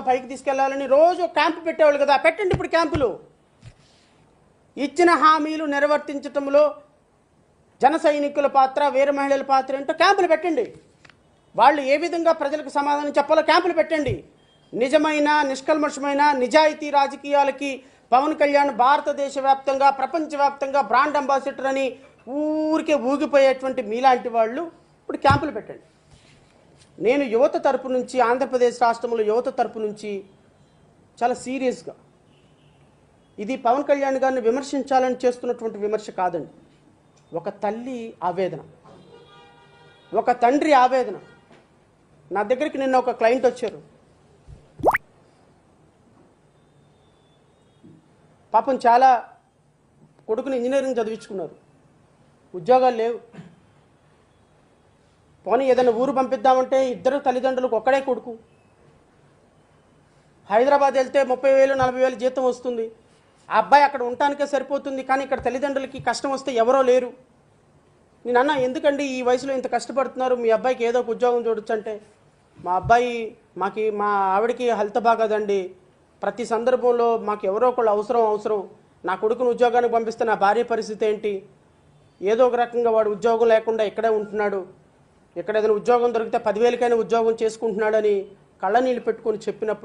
పైకి తీసుకెళ్లాలని రోజు క్యాంపు పెట్టేవాళ్ళు కదా, పెట్టండి ఇప్పుడు క్యాంపులు. ఇచ్చిన హామీలు నెరవేర్తించడంలో జన సైనికుల పాత్ర, వీర మహిళల పాత్ర ఏంటో క్యాంపులు పెట్టండి. వాళ్ళు ఏ విధంగా ప్రజలకు సమాధానం చెప్పాలో క్యాంపులు పెట్టండి. నిజమైన నిష్కల్మషమైన నిజాయితీ రాజకీయాలకి పవన్ కళ్యాణ్ భారతదేశ వ్యాప్తంగా, ప్రపంచవ్యాప్తంగా బ్రాండ్ అంబాసిడర్ అని ఊరికే ఊగిపోయేటువంటి మీలాంటి వాళ్ళు ఇప్పుడు క్యాంపులు పెట్టండి. నేను యువత తరపు నుంచి, ఆంధ్రప్రదేశ్ రాష్ట్రంలో యువత తరపు నుంచి చాలా సీరియస్గా, ఇది పవన్ కళ్యాణ్ గారిని విమర్శించాలని చేస్తున్నటువంటి విమర్శ కాదండి. ఒక తల్లి ఆవేదన, ఒక తండ్రి ఆవేదన. నా దగ్గరికి నిన్న ఒక క్లయింట్ వచ్చారు. పాపం చాలా కొడుకుని ఇంజనీరింగ్ చదివించుకున్నారు, ఉద్యోగాలు లేవు. పోనీ ఏదైనా ఊరు పంపిద్దామంటే ఇద్దరు తల్లిదండ్రులకు ఒక్కడే కొడుకు. హైదరాబాద్ వెళ్తే 30,000 40,000 జీతం వస్తుంది. ఆ అబ్బాయి అక్కడ ఉండటానికే సరిపోతుంది, కానీ ఇక్కడ తల్లిదండ్రులకి కష్టం వస్తే ఎవరో లేరు. నేను అన్నా, ఎందుకండి ఈ వయసులో ఇంత కష్టపడుతున్నారు, మీ అబ్బాయికి ఏదో ఒక ఉద్యోగం చూడొచ్చు అంటే, మా ఆవిడకి హెల్త్ బాగోదండి, ప్రతి సందర్భంలో మాకు ఎవరో ఒకళ్ళు అవసరం. నా కొడుకును ఉద్యోగానికి పంపిస్తే నా భార్య పరిస్థితి ఏంటి? ఏదో ఒక రకంగా వాడు ఉద్యోగం లేకుండా ఇక్కడే ఉంటున్నాడు, ఇక్కడ ఏదైనా ఉద్యోగం దొరికితే 10,000కైనా ఉద్యోగం చేసుకుంటున్నాడని కళ్ళనీళ్ళు పెట్టుకొని చెప్పినప్పుడు